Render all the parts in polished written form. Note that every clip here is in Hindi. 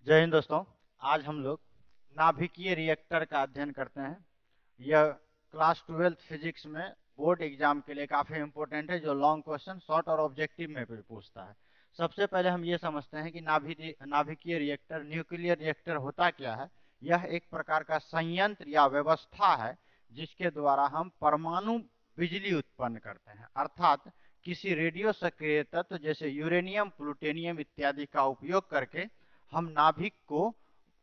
जय हिंद दोस्तों। आज हम लोग नाभिकीय रिएक्टर का अध्ययन करते हैं। यह क्लास 12 फिजिक्स में बोर्ड एग्जाम के लिए काफ़ी इंपॉर्टेंट है, जो लॉन्ग क्वेश्चन शॉर्ट और ऑब्जेक्टिव में भी पूछता है। सबसे पहले हम ये समझते हैं कि नाभिकीय रिएक्टर न्यूक्लियर रिएक्टर होता क्या है। यह एक प्रकार का संयंत्र या व्यवस्था है जिसके द्वारा हम परमाणु बिजली उत्पन्न करते हैं, अर्थात किसी रेडियो सक्रिय तत्व जैसे यूरेनियम, प्लूटोनियम इत्यादि का उपयोग करके हम नाभिक को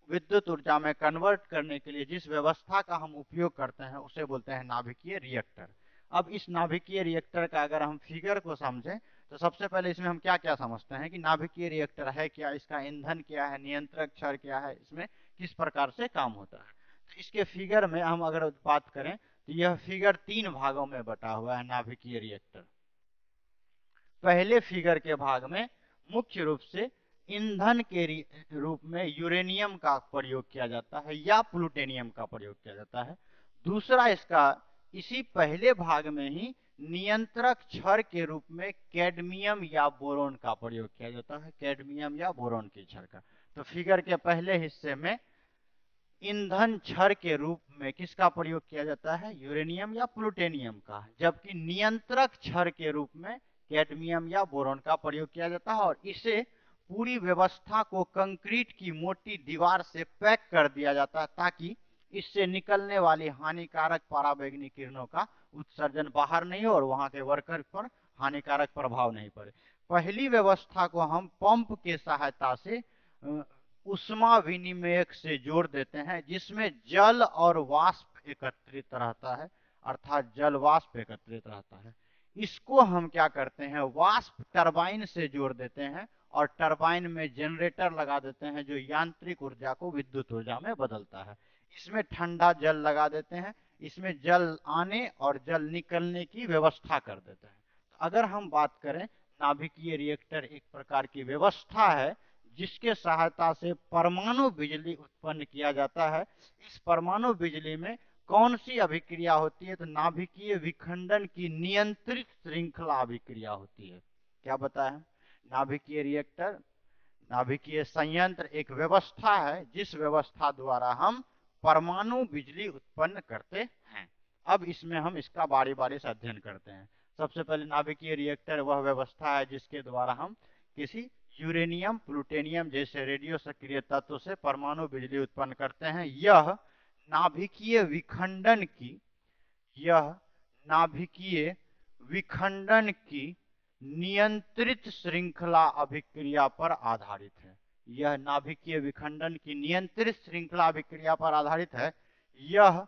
विद्युत ऊर्जा में कन्वर्ट करने के लिए जिस व्यवस्था का हम उपयोग करते हैं उसे बोलते हैं नाभिकीय रिएक्टर। अब इस नाभिकीय रिएक्टर का अगर हम फिगर को समझें तो सबसे पहले इसमें हम क्या क्या समझते हैं कि नाभिकीय रिएक्टर है क्या, इसका ईंधन क्या है, नियंत्रक क्षण क्या है, इसमें किस प्रकार से काम होता है। तो इसके फिगर में हम अगर बात करें तो यह फिगर 3 भागों में बटा हुआ है नाभिकीय रिएक्टर। पहले फिगर के भाग में मुख्य रूप से ईंधन के रूप में यूरेनियम का प्रयोग किया जाता है या प्लूटोनियम का प्रयोग किया जाता है। दूसरा इसका इसी पहले भाग में ही नियंत्रक क्षण के रूप में कैडमियम या बोरोन का प्रयोग किया जाता है, कैडमियम या बोरोन की क्षण का। तो फिगर के पहले हिस्से में ईंधन क्षण के रूप में किसका प्रयोग किया जाता है, यूरेनियम या प्लूटोनियम का, जबकि नियंत्रक क्षण के रूप में कैडमियम या बोरॉन का प्रयोग किया जाता है। और इसे पूरी व्यवस्था को कंक्रीट की मोटी दीवार से पैक कर दिया जाता है ताकि इससे निकलने वाली हानिकारक पराबैंगनी किरणों का उत्सर्जन बाहर नहीं हो और वहां के वर्कर पर हानिकारक प्रभाव नहीं पड़े। पहली व्यवस्था को हम पंप के सहायता से उष्मा विनिमयक से जोड़ देते हैं, जिसमें जल और वाष्प एकत्रित रहता है, अर्थात जल वाष्प एकत्रित रहता है। इसको हम क्या करते हैं, वाष्प टरबाइन से जोड़ देते हैं और टरबाइन में जनरेटर लगा देते हैं जो यांत्रिक ऊर्जा को विद्युत ऊर्जा में बदलता है। इसमें ठंडा जल लगा देते हैं, इसमें जल आने और जल निकलने की व्यवस्था कर देते हैं। अगर हम बात करें, नाभिकीय रिएक्टर एक प्रकार की व्यवस्था है जिसके सहायता से परमाणु बिजली उत्पन्न किया जाता है। इस परमाणु बिजली में कौन सी अभिक्रिया होती है, तो नाभिकीय विखंडन की नियंत्रित श्रृंखला अभिक्रिया होती है। क्या बताया, नाभिकीय रिएक्टर, नाभिकीय संयंत्र एक व्यवस्था है जिस व्यवस्था द्वारा हम परमाणु बिजली उत्पन्न करते हैं। अब इसमें हम इसका बारी बारी से अध्ययन करते हैं। सबसे पहले नाभिकीय रिएक्टर वह व्यवस्था है जिसके द्वारा हम किसी यूरेनियम, प्लूटोनियम जैसे रेडियो सक्रिय तत्व से परमाणु बिजली उत्पन्न करते हैं। यह नाभिकीय विखंडन की नियंत्रित श्रृंखला अभिक्रिया पर आधारित है। यह नाभिकीय विखंडन की नियंत्रित श्रृंखला अभिक्रिया पर आधारित है। यह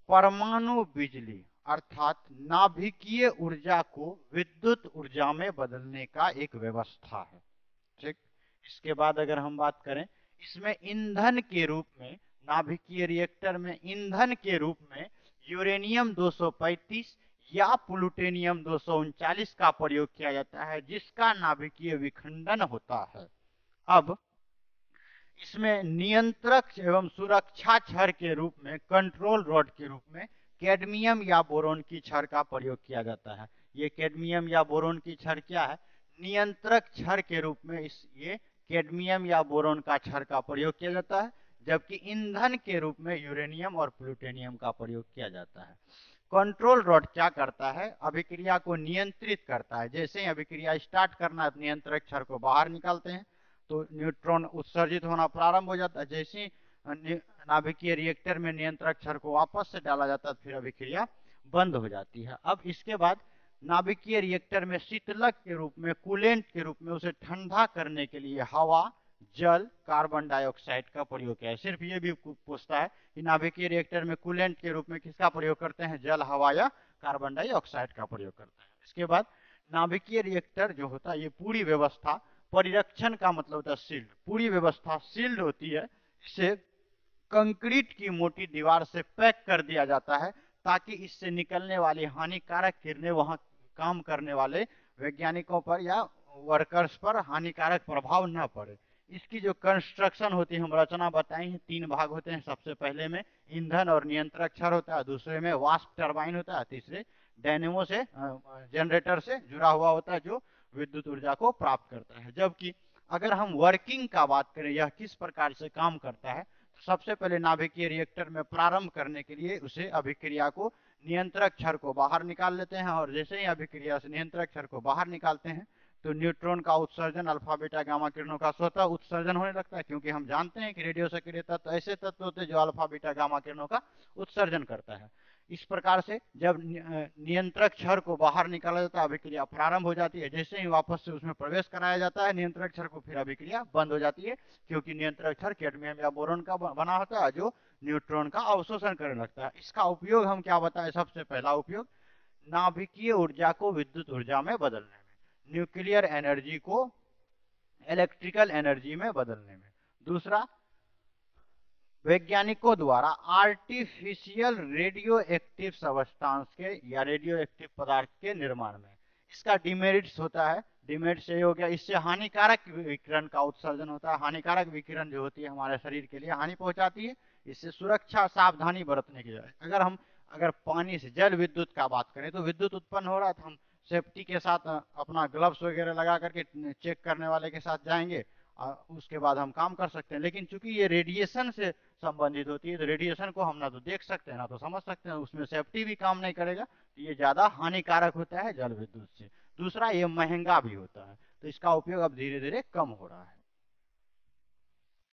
परमाणु बिजली अर्थात नाभिकीय ऊर्जा को विद्युत ऊर्जा में बदलने का एक व्यवस्था है। ठीक, इसके बाद अगर हम बात करें, इसमें ईंधन के रूप में, नाभिकीय रिएक्टर में ईंधन के रूप में यूरेनियम 235 या प्लूटोनियम 239 का प्रयोग किया जाता है जिसका नाभिकीय विखंडन होता है। अब इसमें नियंत्रक एवं सुरक्षा क्षण के रूप में, कंट्रोल रॉड के रूप में कैडमियम या बोरोन की क्षण का प्रयोग किया जाता है। ये कैडमियम या बोरोन की क्षण क्या है, नियंत्रक क्षण के रूप में ये कैडमियम या बोरोन का क्षण का प्रयोग किया जाता है, जबकि ईंधन के रूप में यूरेनियम और प्लूटोनियम का प्रयोग किया जाता है। कंट्रोल रॉड क्या करता है, अभिक्रिया को नियंत्रित करता है। जैसे ही अभिक्रिया स्टार्ट करना है, नियंत्रक क्षण को बाहर निकालते हैं तो न्यूट्रॉन उत्सर्जित होना प्रारंभ हो जाता है। जैसे ही नाभिकीय रिएक्टर में नियंत्रक क्षण को वापस से डाला जाता है फिर अभिक्रिया बंद हो जाती है। अब इसके बाद नाभिकीय रिएक्टर में शीतलक के रूप में, कूलेंट के रूप में उसे ठंडा करने के लिए हवा, जल, कार्बन डाइऑक्साइड का प्रयोग किया है। सिर्फ ये भी पूछता है कि नाभिकीय रिएक्टर में कूलेंट के रूप में किसका प्रयोग करते हैं, जल, हवा या कार्बन डाइऑक्साइड का प्रयोग करते हैं। इसके बाद नाभिकीय रिएक्टर जो होता है, ये पूरी व्यवस्था, परिरक्षण का मतलब होता है सील्ड, पूरी व्यवस्था सील्ड होती है। इसे कंक्रीट की मोटी दीवार से पैक कर दिया जाता है ताकि इससे निकलने वाली हानिकारक किरणें वहां काम करने वाले वैज्ञानिकों पर या वर्कर्स पर हानिकारक प्रभाव न पड़े। इसकी जो कंस्ट्रक्शन होती है, हम रचना बताई है, 3 भाग होते हैं। सबसे पहले में ईंधन और नियंत्रक क्षण होता है, दूसरे में वाष्प टरबाइन होता है, तीसरे डायनेमो से, जनरेटर से जुड़ा हुआ होता है जो विद्युत ऊर्जा को प्राप्त करता है। जबकि अगर हम वर्किंग का बात करें, यह किस प्रकार से काम करता है, तो सबसे पहले नाभिकीय रिएक्टर में प्रारंभ करने के लिए उसे अभिक्रिया को नियंत्रक छड़ को बाहर निकाल लेते हैं, और जैसे ही अभिक्रिया से नियंत्रक छड़ को बाहर निकालते हैं तो न्यूट्रॉन का उत्सर्जन, अल्फा बीटा गामा किरणों का स्वतः उत्सर्जन होने लगता है, क्योंकि हम जानते हैं कि रेडियो सक्रिय तत्व ऐसे तत्व होते हैं जो अल्फा बीटा गामा किरणों का उत्सर्जन करता है। इस प्रकार से जब नियंत्रक छड़ को बाहर निकाला जाता है, अभिक्रिया प्रारंभ हो जाती है। जैसे ही वापस से उसमें प्रवेश कराया जाता है नियंत्रक छड़ को, फिर अभिक्रिया बंद हो जाती है, क्योंकि नियंत्रक छड़ कैडमियम या बोरोन का बना होता है जो न्यूट्रॉन का अवशोषण करने लगता है। इसका उपयोग हम क्या बताएं? सबसे पहला उपयोग नाभिकीय ऊर्जा को विद्युत ऊर्जा में बदलने में, न्यूक्लियर एनर्जी को इलेक्ट्रिकल एनर्जी में बदलने में। दूसरा, वैज्ञानिकों द्वारा आर्टिफिशियल रेडियो एक्टिव सब्सटेंस के या रेडियो एक्टिव पदार्थ के निर्माण में। इसका डिमेरिट्स होता है। डिमेरिट्स ये हो गया, इससे हानिकारक विकिरण का उत्सर्जन होता है। हानिकारक विकिरण जो होती है हमारे शरीर के लिए हानि पहुंचाती है। इससे सुरक्षा सावधानी बरतने की जरूरत। अगर पानी से जल विद्युत का बात करें तो विद्युत उत्पन्न हो रहा है तो हम सेफ्टी के साथ अपना ग्लव्स वगैरह लगा करके चेक करने वाले के साथ जाएंगे, उसके बाद हम काम कर सकते हैं। लेकिन चूंकि ये रेडिएशन से संबंधित होती है तो रेडिएशन को हम ना तो देख सकते हैं ना तो समझ सकते हैं, उसमें सेफ्टी भी काम नहीं करेगा, तो ये ज्यादा हानिकारक होता है जल विद्युत से। दूसरा, ये महंगा भी होता है, तो इसका उपयोग अब धीरे धीरे कम हो रहा है।